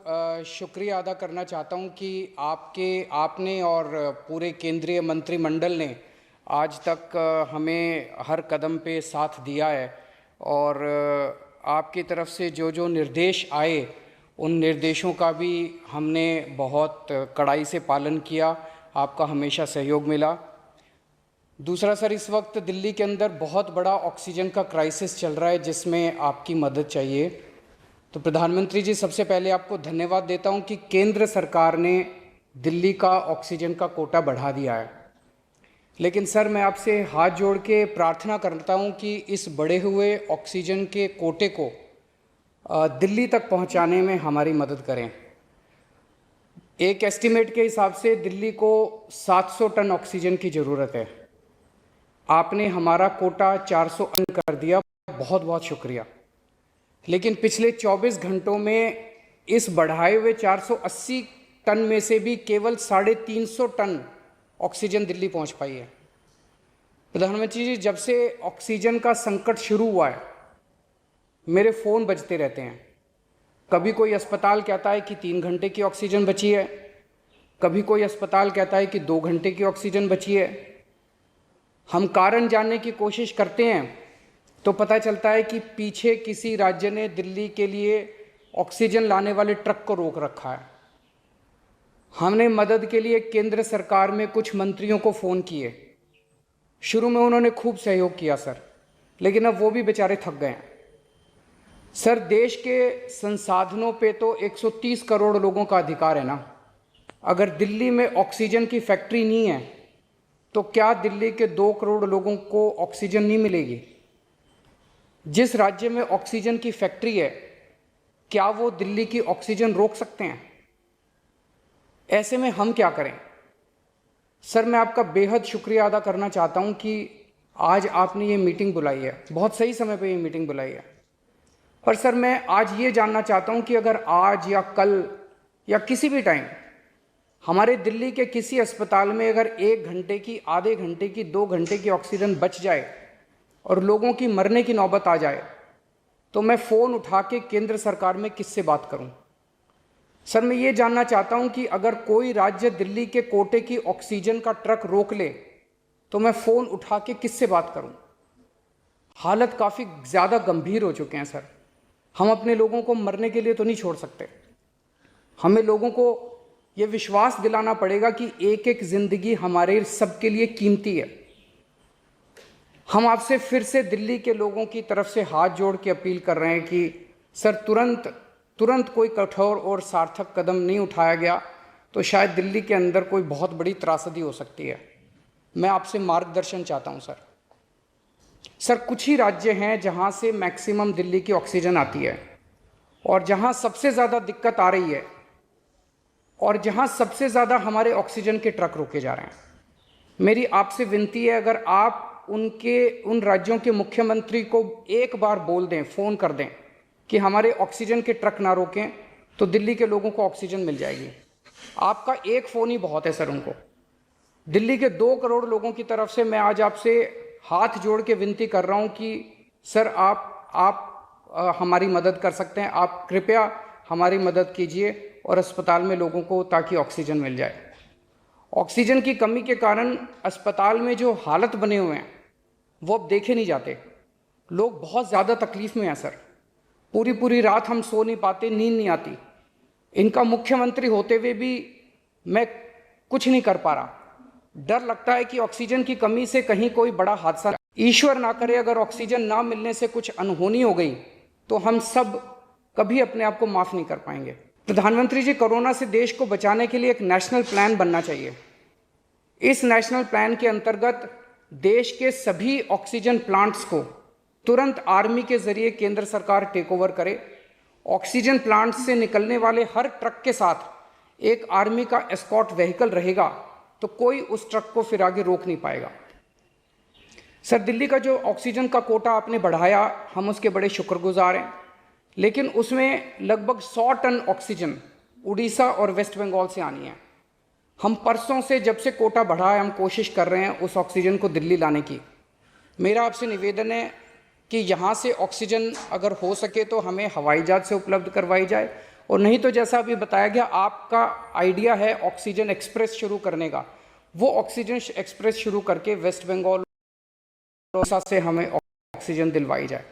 शुक्रिया अदा करना चाहता हूं कि आपने और पूरे केंद्रीय मंत्रिमंडल ने आज तक हमें हर कदम पे साथ दिया है और आपकी तरफ से जो जो निर्देश आए उन निर्देशों का भी हमने बहुत कड़ाई से पालन किया। आपका हमेशा सहयोग मिला। दूसरा सर, इस वक्त दिल्ली के अंदर बहुत बड़ा ऑक्सीजन का क्राइसिस चल रहा है जिसमें आपकी मदद चाहिए। तो प्रधानमंत्री जी, सबसे पहले आपको धन्यवाद देता हूं कि केंद्र सरकार ने दिल्ली का ऑक्सीजन का कोटा बढ़ा दिया है। लेकिन सर, मैं आपसे हाथ जोड़ के प्रार्थना करता हूं कि इस बढ़े हुए ऑक्सीजन के कोटे को दिल्ली तक पहुंचाने में हमारी मदद करें। एक एस्टीमेट के हिसाब से दिल्ली को 700 टन ऑक्सीजन की ज़रूरत है। आपने हमारा कोटा 400 टन कर दिया, बहुत बहुत शुक्रिया। लेकिन पिछले 24 घंटों में इस बढ़ाए हुए 480 टन में से भी केवल 350 टन ऑक्सीजन दिल्ली पहुंच पाई है। प्रधानमंत्री जी, जब से ऑक्सीजन का संकट शुरू हुआ है मेरे फ़ोन बजते रहते हैं। कभी कोई अस्पताल कहता है कि 3 घंटे की ऑक्सीजन बची है, कभी कोई अस्पताल कहता है कि 2 घंटे की ऑक्सीजन बची है। हम कारण जानने की कोशिश करते हैं तो पता चलता है कि पीछे किसी राज्य ने दिल्ली के लिए ऑक्सीजन लाने वाले ट्रक को रोक रखा है। हमने मदद के लिए केंद्र सरकार में कुछ मंत्रियों को फ़ोन किए। शुरू में उन्होंने खूब सहयोग किया सर, लेकिन अब वो भी बेचारे थक गए हैं। सर, देश के संसाधनों पे तो 130 करोड़ लोगों का अधिकार है ना। अगर दिल्ली में ऑक्सीजन की फैक्ट्री नहीं है तो क्या दिल्ली के 2 करोड़ लोगों को ऑक्सीजन नहीं मिलेगी? जिस राज्य में ऑक्सीजन की फैक्ट्री है, क्या वो दिल्ली की ऑक्सीजन रोक सकते हैं? ऐसे में हम क्या करें? सर, मैं आपका बेहद शुक्रिया अदा करना चाहता हूं कि आज आपने ये मीटिंग बुलाई है, बहुत सही समय पे ये मीटिंग बुलाई है। पर सर, मैं आज ये जानना चाहता हूं कि अगर आज या कल या किसी भी टाइम हमारे दिल्ली के किसी अस्पताल में अगर 1 घंटे की, आधे घंटे की, 2 घंटे की ऑक्सीजन बच जाए और लोगों की मरने की नौबत आ जाए तो मैं फ़ोन उठा के केंद्र सरकार में किससे बात करूं? सर, मैं ये जानना चाहता हूं कि अगर कोई राज्य दिल्ली के कोटे की ऑक्सीजन का ट्रक रोक ले तो मैं फ़ोन उठा के किससे बात करूं? हालत काफ़ी ज़्यादा गंभीर हो चुके हैं सर। हम अपने लोगों को मरने के लिए तो नहीं छोड़ सकते। हमें लोगों को ये विश्वास दिलाना पड़ेगा कि एक एक जिंदगी हमारे सबके लिए कीमती है। हम आपसे फिर से दिल्ली के लोगों की तरफ से हाथ जोड़ के अपील कर रहे हैं कि सर, तुरंत कोई कठोर और सार्थक कदम नहीं उठाया गया तो शायद दिल्ली के अंदर कोई बहुत बड़ी त्रासदी हो सकती है। मैं आपसे मार्गदर्शन चाहता हूं सर। सर, कुछ ही राज्य हैं जहां से मैक्सिमम दिल्ली की ऑक्सीजन आती है और जहां सबसे ज़्यादा दिक्कत आ रही है और जहां सबसे ज़्यादा हमारे ऑक्सीजन के ट्रक रोके जा रहे हैं। मेरी आपसे विनती है, अगर आप उन राज्यों के मुख्यमंत्री को एक बार बोल दें, फ़ोन कर दें कि हमारे ऑक्सीजन के ट्रक ना रोकें तो दिल्ली के लोगों को ऑक्सीजन मिल जाएगी। आपका एक फ़ोन ही बहुत है सर उनको। दिल्ली के 2 करोड़ लोगों की तरफ से मैं आज आपसे हाथ जोड़ के विनती कर रहा हूं कि सर, आप हमारी मदद कर सकते हैं। आप कृपया हमारी मदद कीजिए और अस्पताल में लोगों को ताकि ऑक्सीजन मिल जाए। ऑक्सीजन की कमी के कारण अस्पताल में जो हालत बने हुए हैं वो अब देखे नहीं जाते। लोग बहुत ज़्यादा तकलीफ़ में हैं सर। पूरी रात हम सो नहीं पाते, नींद नहीं आती। इनका मुख्यमंत्री होते हुए भी मैं कुछ नहीं कर पा रहा। डर लगता है कि ऑक्सीजन की कमी से कहीं कोई बड़ा हादसा, ईश्वर ना करे, अगर ऑक्सीजन ना मिलने से कुछ अनहोनी हो गई तो हम सब कभी अपने आप को माफ़ नहीं कर पाएंगे। प्रधानमंत्री जी, कोरोना से देश को बचाने के लिए एक नेशनल प्लान बनना चाहिए। इस नेशनल प्लान के अंतर्गत देश के सभी ऑक्सीजन प्लांट्स को तुरंत आर्मी के जरिए केंद्र सरकार टेक ओवर करे। ऑक्सीजन प्लांट्स से निकलने वाले हर ट्रक के साथ एक आर्मी का एस्कॉर्ट व्हीकल रहेगा तो कोई उस ट्रक को फिर आगे रोक नहीं पाएगा। सर, दिल्ली का जो ऑक्सीजन का कोटा आपने बढ़ाया, हम उसके बड़े शुक्रगुजार हैं। लेकिन उसमें लगभग 100 टन ऑक्सीजन उड़ीसा और वेस्ट बंगाल से आनी है। हम परसों से, जब से कोटा बढ़ा है, हम कोशिश कर रहे हैं उस ऑक्सीजन को दिल्ली लाने की। मेरा आपसे निवेदन है कि यहाँ से ऑक्सीजन अगर हो सके तो हमें हवाई जहाज से उपलब्ध करवाई जाए और नहीं तो जैसा अभी बताया गया, आपका आइडिया है ऑक्सीजन एक्सप्रेस शुरू करने का, वो ऑक्सीजन एक्सप्रेस शुरू करके वेस्ट बंगाल से हमें ऑक्सीजन दिलवाई जाए।